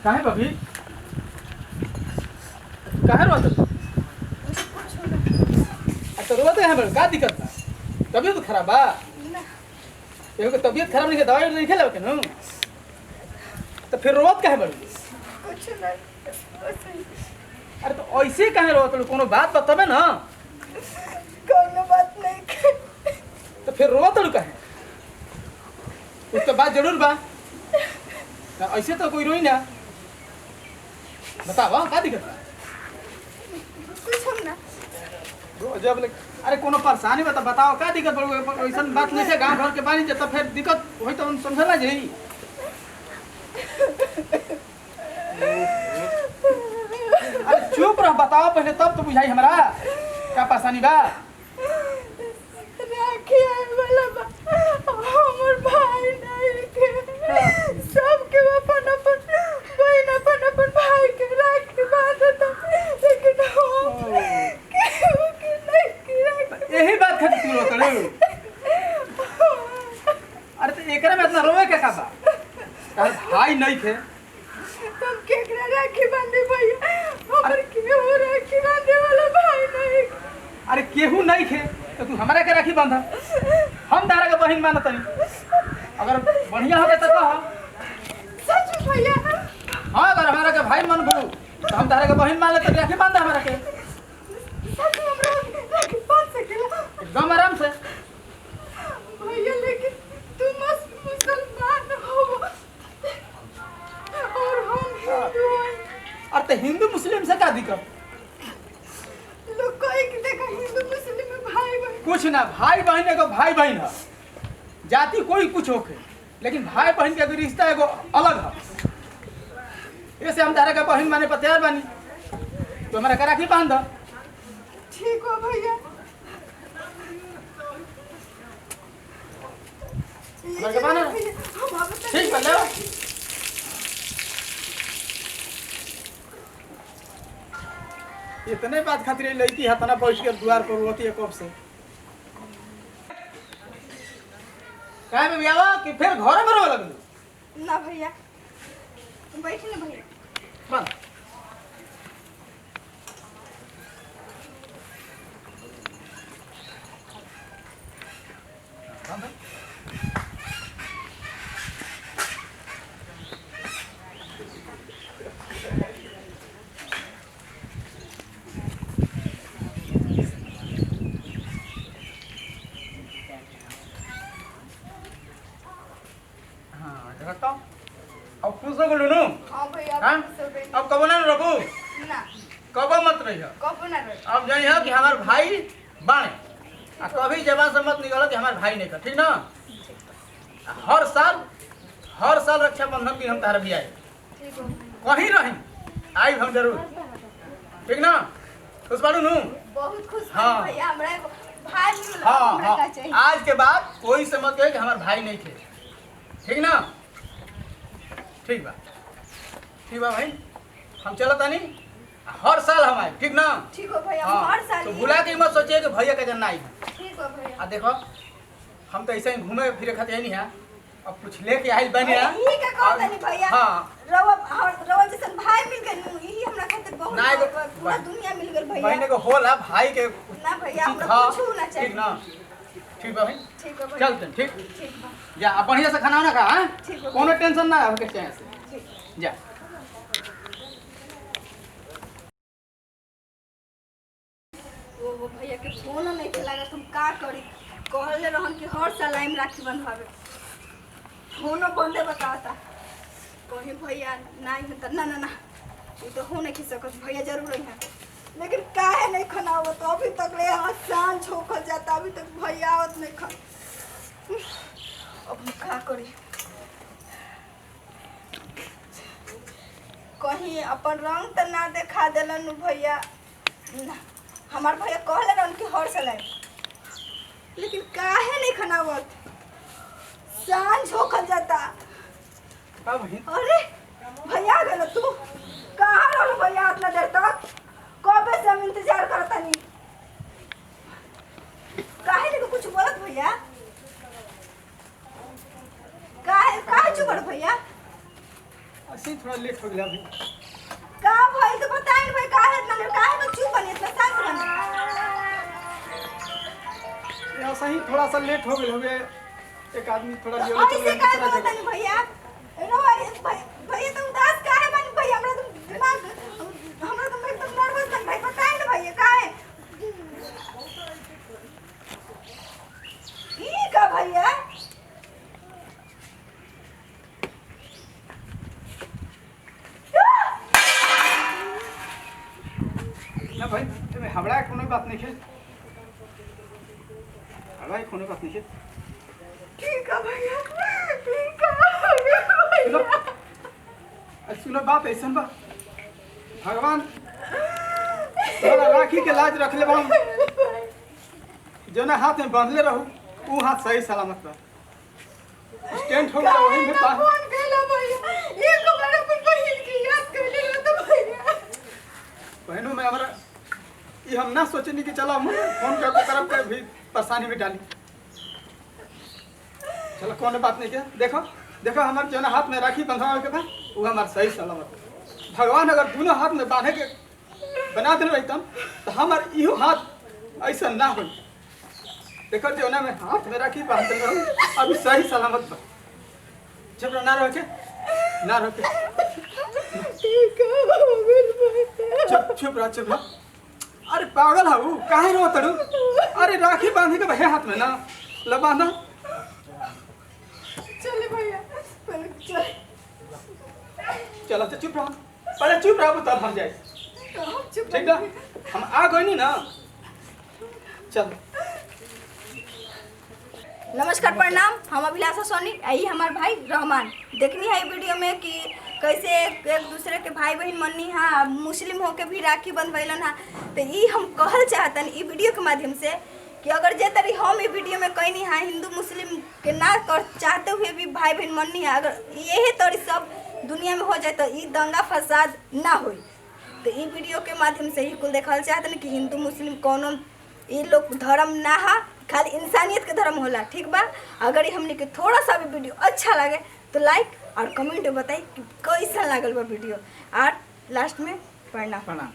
काहे भाभी काहे रोत तो रोते हैं बड़ का दिक्कत बा तबीयत खराब बा एगो के तबीयत खराब नहीं के दवाई नहीं खेले के न तो फिर रोत काहे बड़ कुछ नहीं। अरे तो ऐसे काहे रोत कोनो बात बताबे ना कोनो बात नहीं। तो फिर रोत काहे कुछ तो बात जरूर बा ऐसे तो कोई रोई ना बताओ का दिक्कत बा कुछ ना जब अरे कोनो परेशानी बता बताओ का दिक्कत बा ऐसा बात नहीं है गांव घर के बानी जब फिर दिक्कत होई तो समझला जाई अरे चुप रह बताओ पहले तब तो बुझाई हमरा का परेशानी बा राखी आए वाला बा हमर भाई नहीं के सबके अपन अपन बहन अपन भाई के राखी बांधत लेकिन हम केहू के नहीं की राखी। यही बात खातिर तू रोत रे अरे तो एकरा में इतना रोवे के का बा तार भाई नहीं थे तुम केकरा राखी बांधे भैया हमर केहू राखी बांधे वाला भाई नहीं। अरे केहू नहीं थे तो तू हमारा के राखी बांधा हम तारा के बहन मानत नहीं अगर बढ़िया होगे तो कह सच में भैया हाँ अगर हमारा के भाई मन भू तो हम तारा के बहन मान ले तो राखी बांधा हमारा के सच में हमरा राखी बांध सकेला एकदम आराम से भैया लेकिन तुम मुसलमान हो और हम हिंदू हैं। और तो हिंदू मुस्लिम से क्या दिक्कत लोग कहे कि देखा हिंदू मुस्लिम में भाई बहन कुछ ना भाई बहन एगो भाई बहन है जाति कोई कुछ होके लेकिन भाई बहन के रिश्ता एगो अलग है ऐसे हम तारा के बहन माने पर तैयार बानी तो हमारा के राखी बांध ठीक हो भैया हमारा के बांध हम अब तक ठीक है ले इतने बात खातिर लड़की है तना बैठ के द्वार पर रोती है कब से काहे में बियावा कि फिर घर में रोवे लगलू ना भैया बैठे ना भैया बंद अब खुश हो गलू नु हां भैया हाँ? सब अब कबो ना रखू ना कबो मत रहियो कब ना रहे अब जानी है कि हमार भाई बाणे आ कभी जबान से मत निकलो कि हमार भाई नहीं कर ठीक ना हर साल रक्षाबंधन की हम तार भी आए ठीक हो कहीं रही आई हम जरूर ठीक ना खुश बाड़ू नु बहुत खुश हाँ। भैया हमरा एगो भाई मिलल हाँ हमरा हाँ का चाहिए आज के बाद कोई से मत कहे कि हमार भाई नहीं थे ठीक ना ठीक बा भाई हम चलता नहीं हर साल हम आए ठीक ना ठीक हो भैया हाँ हर साल तो ये- भुला के मत सोचिए कि भैया का जन्ना आई ठीक हो भैया आ देखो हम तो ऐसे ही घूमे फिरे खाते नहीं है अब कुछ लेके आई बने यही का कहत नहीं भैया हाँ रवा जैसन भाई मिल गए यही हमरा खातिर बहुत ना एगो पूरा दुनिया मिल गई भैया बहने को होला भाई के ना भैया हमरा हाँ, कुछ होना चाहिए ठीक ना ठीक बा भाई ठीक हो भैया चलते ठीक ठीक बा जा अब बढ़िया से खाना वाना खा हाँ? ठीक है। कोनो टेंशन ना होके चाहिए से ठीक जा वो भैया के फोन नहीं के लगा तुम का करी कहले रहन कि हर साल आइम राखी बंधवावे फोनो बंदे बताता कहीं भैया नहीं है तो ना ये तो हो नहीं सकत भैया जरूर है लेकिन काहे नहीं खनावत तो अभी तक ले आसान छोकल जाता अभी तक भैया आवत नहीं खा अब हम का करी कहीं अपन रंग तो ना देखा दिलन भैया ना हमार भैया कहले रहन कि हर साल आए लेकिन काहे नहीं खनावत सांझ होखल जाता का भाई अरे भैया आ गए तू कहाँ रहो भैया इतना देर तक कबे से हम इंतजार करता नहीं काहे नहीं कुछ बोलत भैया काहे काहे चुप रह भैया ऐसे ही थोड़ा लेट लेट हो गया भाई। का भाई तो बताई भाई काहे इतना लेट काहे तो चुप बनी इतना शांत बनी। यहाँ सही थोड़ा सा लेट हो गए एक आदमी थोड़ा तो लियो ऐसे काहे बोलत नहीं भैया नो भाई भैया तुम उदास काहे बनी भैया हमरा तुम दिमाग हमरा तुम एकदम नर्वस बन भाई बताई ना भैया काहे ई का भैया ना भाई तुम्हें हबड़ा कोनो बात नहीं है। हबड़ा कोनो बात नहीं है। ठीक है भैया ठीक है भैया सुनो बात ऐसा बा भगवान तोरा राखी के लाज रख ले हम जो ना हाथ में बांधले रहू वो हाथ सही सलामत बा स्टैंड हो गया वही में पा फोन कैला भैया एक बार अपन बहन की याद कर ले तो भैया बहनों में हमारा ये हम ना सोचनी कि चलो हम फोन करके तरफ के भी परेशानी में डाली। चलो कौन बात नहीं किया देखो देखो हमारे जो ना हाथ में राखी बंधवा के बाद वो हमारा सही सलामत है। भगवान अगर दोनों हाथ में बांधे के बना देने रहता तो हमार इहो हाथ ऐसा ना हो। देखो जो ना मैं हाथ में राखी बांध रहा अभी सही सलामत बा। चुप ना रहो के ना रहो के चुप रहा। अरे पागल है वो काहे रो तड़ू। अरे राखी बांधे के भैया हाथ में ना ल बांधा। चले भैया चल चलो तो चुप रहो पहले चुप रहो तब हम जाए ठीक ना हम आ गए नहीं ना। चल नमस्कार प्रणाम हम अभिलाषा सोनी यही हमारे भाई रहमान देखनी है वीडियो में कि कैसे एक दूसरे के भाई बहन मननी हाँ मुस्लिम होके भी राखी बंधवैलन हा तो ये हम कहल चाहतन ई वीडियो के माध्यम से कि अगर जे तरी हम ई वीडियो में कहनी हाँ हिंदू मुस्लिम के ना कर चाहते हुए भी भाई बहन मननी है अगर यही तरी सब दुनिया में हो जाए तो ये दंगा फसाद ना हो। तो ई वीडियो के माध्यम से ही कुल देखल चाहतन कि हिंदू मुस्लिम कौनो ये लोग धर्म ना हा खाली इंसानियत के धर्म होला ठीक बा। अगर हमने के थोड़ा सा भी वीडियो अच्छा लगे तो लाइक और कमेंट में बताई कि कैसा लागल बा वीडियो और लास्ट में प्रणाम।